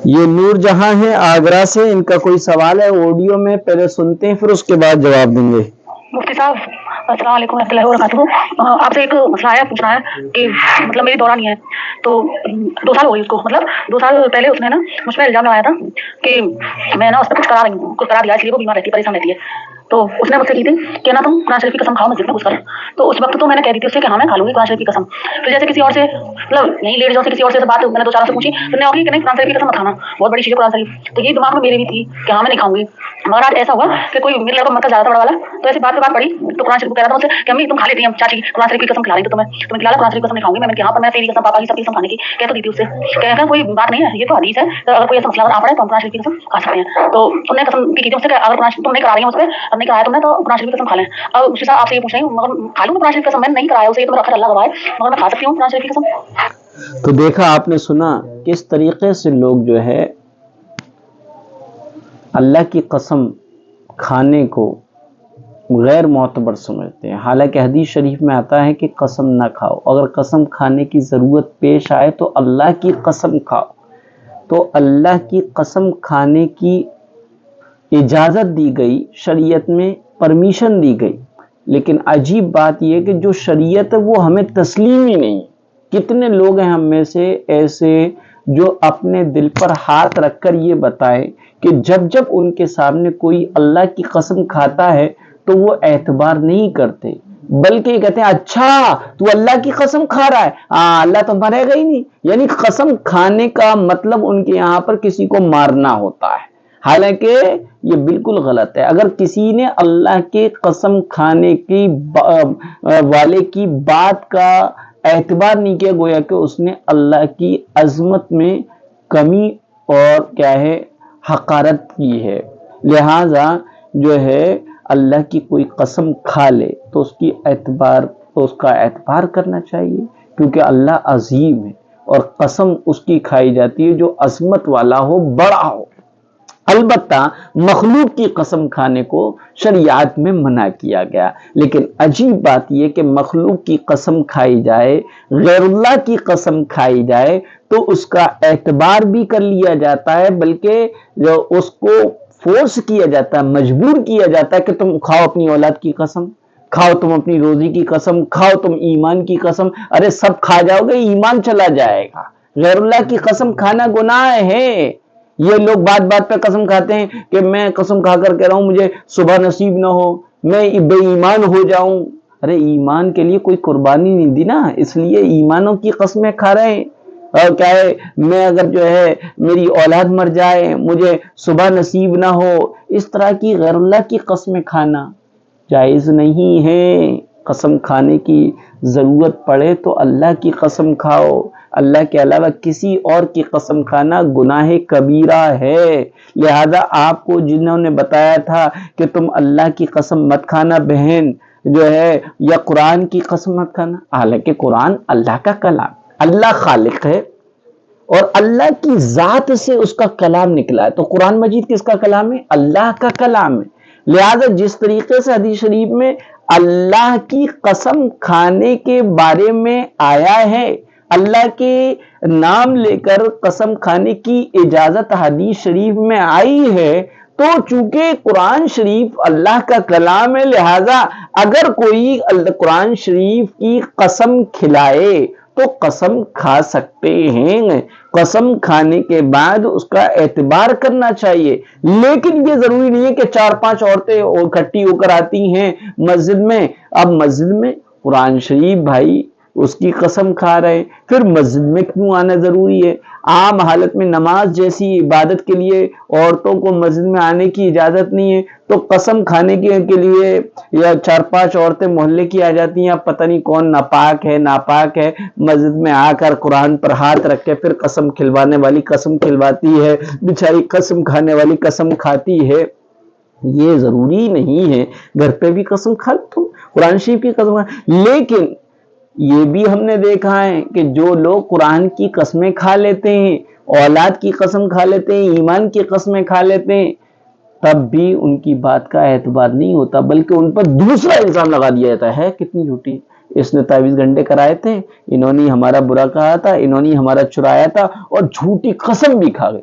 یہ نور جہاں ہے آگرہ سے، ان کا کوئی سوال ہے آڈیو میں پہلے سنتے ہیں پھر اس کے بعد جواب دیں گے۔ مفتی صاحب السلام علیکم ورحمۃ اللہ وبرکاتہ۔ آپ سے ایک مسئلہ ہے پوچھنا ہے کہ مطلب میری دورہ نہیں ہے تو 2 سال ہو گئی اس کو، مطلب 2 سال پہلے اس نے نا مجھ پہ الزام لگایا تھا کہ میں نا اس پہ کچھ کرا رہی ہوں، کچھ کرا دیا، اس لیے وہ بیمار رہتی ہے، پریشان رہتی ہے۔ تو اس نے مجھ سے کی تھی کہ نا تم قرآن شریف کی قسم کھاؤ مسجد میں گھس کر۔ تو اس وقت تو میں نے کہہ دی تھی اس سے کہ ہاں میں کھا لوں گی قرآن شریف کی قسم۔ پھر جیسے کسی اور سے مطلب یہیں لیڈیزوں سے کسی اور سے بات میں نے 2 4 سے پوچھی تو نے کہا کہ نہیں قرآن شریف کی قسم مت کھانا، بہت بڑی چیز ہے قرآن شریف۔ تو یہ دماغ میں میرے بھی تھی کہ ہاں میں نہیں کھاؤں گی، مگر آج ایسا ہوا کہ کوئی میرے لڑکا مکہ جا رہا تھا بڑا والا، تو ایسی بات پہ بات پڑی تو قرآن شریف کو کہہ رہا تھا مجھ سے کہ امی تم کھا لیتی ہیں چاچی قرآن شریف کی قسم کھلا رہی تو تمہیں کھلا قرآن شریف کی قسم نہیں کھاؤں گی میں نے کہا پر میں تیری قسم پاپا کی سب کی قسم کھانے کی کہہ تو دی تھی اس سے، کہا کوئی بات نہیں ہے یہ تو حدیث ہے، اگر کوئی ایسا مسئلہ آ پڑے تو ہم قرآن شریف کی قسم کھا سکتے ہیں۔ تو تم نے قسم کی تھی مجھ سے کہ اگر قرآن تم نہیں کرا رہی ہیں اس پہ، اب نہیں کرایا تم نے تو قرآن شریف کی قسم کھا لیں۔ اب مجھے صاحب آپ سے یہ پوچھ رہی ہوں مگر کھا لوں میں قرآن شریف کی قسم، میں نے نہیں کرایا اسے، یہ تو میرا خیر اللہ گواہ ہے، مگر میں کھا سکتی ہوں قرآن شریف کی قسم؟ تو دیکھا آپ نے سنا کس طریقے سے لوگ جو ہے اللہ کی قسم کھانے کو غیر معتبر سمجھتے ہیں، حالانکہ حدیث شریف میں آتا ہے کہ قسم نہ کھاؤ، اگر قسم کھانے کی ضرورت پیش آئے تو اللہ کی قسم کھاؤ۔ تو اللہ کی قسم کھانے کی اجازت دی گئی، شریعت میں پرمیشن دی گئی، لیکن عجیب بات یہ کہ جو شریعت ہے وہ ہمیں تسلیم ہی نہیں۔ کتنے لوگ ہیں ہم میں سے ایسے جو اپنے دل پر ہاتھ رکھ کر یہ بتائیں کہ جب جب ان کے سامنے کوئی اللہ کی قسم کھاتا ہے تو وہ اعتبار نہیں کرتے، بلکہ یہ کہتے ہیں اچھا تو اللہ کی قسم کھا رہا ہے، اللہ تو مرے گا ہی نہیں، یعنی قسم کھانے کا مطلب ان کے یہاں پر کسی کو مارنا ہوتا ہے، حالانکہ یہ بالکل غلط ہے۔ اگر کسی نے اللہ کے قسم کھانے کی والے کی بات کا اعتبار نہیں کیا، گویا کہ اس نے اللہ کی عظمت میں کمی اور کیا ہے حقارت کی ہے۔ لہذا جو ہے اللہ کی کوئی قسم کھا لے تو اس کا اعتبار کرنا چاہیے، کیونکہ اللہ عظیم ہے اور قسم اس کی کھائی جاتی ہے جو عظمت والا ہو، بڑا ہو۔ البتہ مخلوق کی قسم کھانے کو شریعت میں منع کیا گیا، لیکن عجیب بات یہ کہ مخلوق کی قسم کھائی جائے، غیر اللہ کی قسم کھائی جائے تو اس کا اعتبار بھی کر لیا جاتا ہے، بلکہ اس کو فورس کیا جاتا ہے، مجبور کیا جاتا ہے کہ تم کھاؤ اپنی اولاد کی قسم، کھاؤ تم اپنی روزی کی قسم، کھاؤ تم ایمان کی قسم۔ ارے سب کھا جاؤ گے ایمان چلا جائے گا۔ غیر اللہ کی قسم کھانا گناہ ہے۔ یہ لوگ بات بات پہ قسم کھاتے ہیں کہ میں قسم کھا کر کہہ رہا ہوں مجھے صبح نصیب نہ ہو، میں بے ایمان ہو جاؤں۔ ارے ایمان کے لیے کوئی قربانی نہیں دی نا، اس لیے ایمانوں کی قسمیں کھا رہے ہیں۔ اور کیا ہے میں اگر جو ہے میری اولاد مر جائے، مجھے صبح نصیب نہ ہو، اس طرح کی غیر اللہ کی قسمیں کھانا جائز نہیں ہے۔ قسم کھانے کی ضرورت پڑے تو اللہ کی قسم کھاؤ، اللہ کے علاوہ کسی اور کی قسم کھانا گناہ کبیرہ ہے۔ لہذا آپ کو جنہوں نے بتایا تھا کہ تم اللہ کی قسم مت کھانا بہن جو ہے، یا قرآن کی قسم مت کھانا، حالانکہ قرآن اللہ کا کلام، اللہ خالق ہے اور اللہ کی ذات سے اس کا کلام نکلا ہے، تو قرآن مجید کس کا کلام ہے؟ اللہ کا کلام ہے۔ لہذا جس طریقے سے حدیث شریف میں اللہ کی قسم کھانے کے بارے میں آیا ہے، اللہ کے نام لے کر قسم کھانے کی اجازت حدیث شریف میں آئی ہے، تو چونکہ قرآن شریف اللہ کا کلام ہے، لہذا اگر کوئی قرآن شریف کی قسم کھلائے تو قسم کھا سکتے ہیں۔ قسم کھانے کے بعد اس کا اعتبار کرنا چاہیے، لیکن یہ ضروری نہیں ہے کہ 4-5 عورتیں اکٹھی ہو کر آتی ہیں مسجد میں، اب مسجد میں قرآن شریف بھائی اس کی قسم کھا رہے، پھر مسجد میں کیوں آنا ضروری ہے؟ عام حالت میں نماز جیسی عبادت کے لیے عورتوں کو مسجد میں آنے کی اجازت نہیں ہے، تو قسم کھانے کے لیے یا 4-5 عورتیں محلے کی آ جاتی ہیں، اب پتہ نہیں کون ناپاک ہے مسجد میں آ کر قرآن پر ہاتھ رکھ کے پھر قسم کھلوانے والی قسم کھلواتی ہے، بیچاری قسم کھانے والی قسم کھاتی ہے۔ یہ ضروری نہیں ہے، گھر پہ بھی قسم کھا لو، قرآن شریف کی قسم کھا، لیکن یہ بھی ہم نے دیکھا ہے کہ جو لوگ قرآن کی قسمیں کھا لیتے ہیں، اولاد کی قسم کھا لیتے ہیں، ایمان کی قسمیں کھا لیتے ہیں، تب بھی ان کی بات کا اعتبار نہیں ہوتا، بلکہ ان پر دوسرا الزام لگا دیا جاتا ہے کتنی جھوٹی، اس نے تعویذ گنڈے کرائے تھے، انہوں نے ہمارا برا کہا تھا، انہوں نے ہمارا چرایا تھا، اور جھوٹی قسم بھی کھا گئے۔